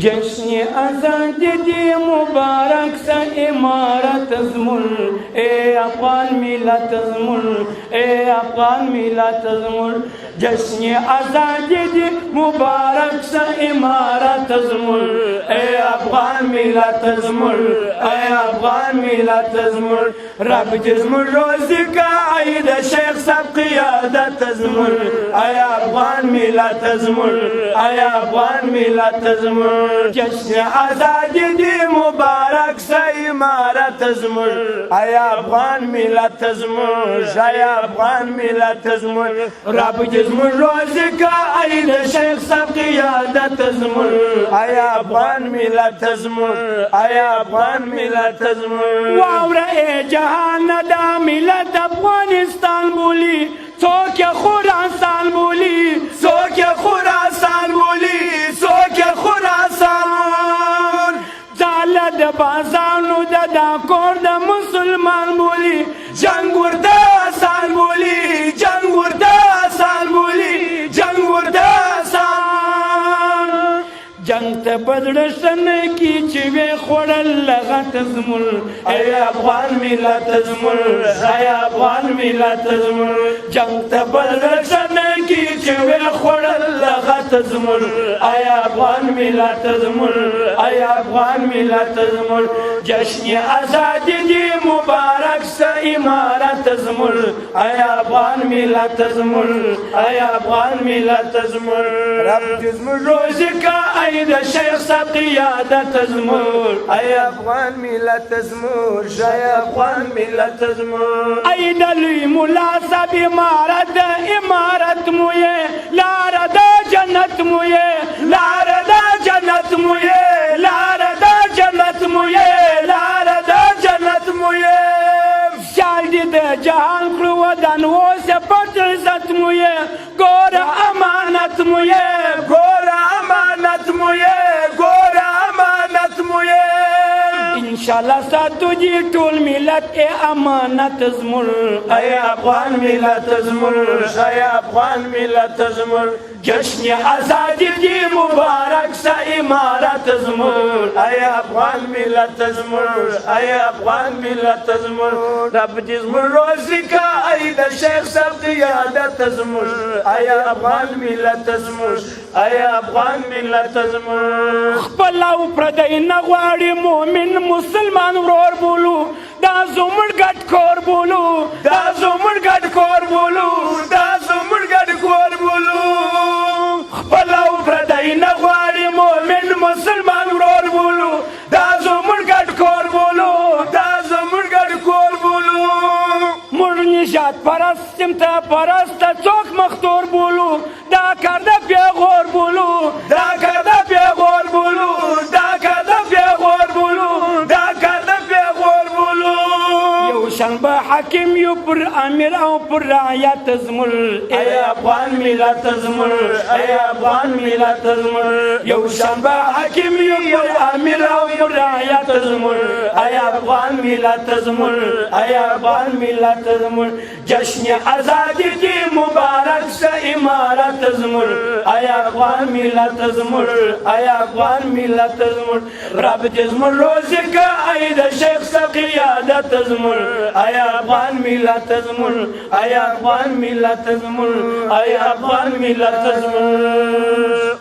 جشن آزادی دی مبارک سا امارت زمون اے افغان ملت زمون اے افغان ملت زمون جشن آزادی دی مبارک سا امارت زمون اے افغان ملت زمون اے افغان ملت زمون رب جزمون روزی کا عید شیخ سب قیادت زمون اے افغان ملت زمون اے افغان ملت زمون جشن آزادی دی مبارک سا امارت زمون اے افغان ملت زمون اے افغان ملت زمون رب جزمون روزی کا عید شیخ سب قیادت زمون اے افغان ملت زمون اے افغان ملت زمون واورا اے جہان دا ملت افغانستان بولی څوک خراسان بولی څوک خراسان بولی څوک خراسان زاله د بازانو د کور د مسلمان بولی جنگ ورته آسان بولی جنگ ورته آسان بولی جنگ ورته آسان جنگ ته بدړشن کی چې وی خوړل لغت زمول اے افغان ملت زمول اے افغان ملت زمول جنگ ته بدړشن کی چې وی خوړل لغت زمول اے افغان ملت زمول اے افغان ملت زمول جشن آزادی دی مبارک سا امارت زمول اے افغان ملت زمول اے افغان ملت زمول رب جزمول روزی کا عید شیخ سب قیادت زمول اے افغان ملت زمول اے افغان ملت زمول عید لوی مولا سب امارت مویے لار دا جنت مویے لار دا جنت مویے لار دا جنت مویے لار دا جنت مویے شال دی د جهان کړو ودان اوسه پټ عزت مویے ګور امانت مویے ګور امانت مویے ګور امانت مویے انشاءاللہ ساتو جی ټول ملت اے امانت زمول اے افغان ملت زمول اے افغان ملت زمول جشن آزادی دی مبارک سا امارت زمول اے افغان ملت زمول اے افغان ملت زمول رب جزمول روزی کا عید شیخ سب قیادت زمول اے افغان ملت زمول اے افغان ملت زمول خپل او پردی نغواړي مومن مسلمان ورور بولو دا زموږ ګډ کور بولو دا زموږ ګډ کور بولو دا زموږ ګډ کور بولو خپل او پردی نغواړي مومن مسلمان ورور بولو دا زموږ ګډ کور بولو دا زموږ ګډ کور بولو موږ نجات پرستیم ته پرست څوک مختور بولو دا کار د پیغور بولو دا کار د پیغور بولو دا کار د پیغور بولو دا کار د پیغور بولو یو شنبه حاکم یو پر امیر او پر رعیت زمول اے افغان ملت زمول اے افغان ملت زمول یو شنبه حاکم یو پر امیر او پر رعیت زمول اے افغان ملت زمول اے افغان ملت زمول جشن آزادی دی مبارک سا امارت زمول اے افغان ملت زمول اے افغان ملت زمول رب جزمول روزی کا عید شیخ سا قیادت زمول اے افغان ملت زمول اے افغان ملت زمول اے افغان ملت زمول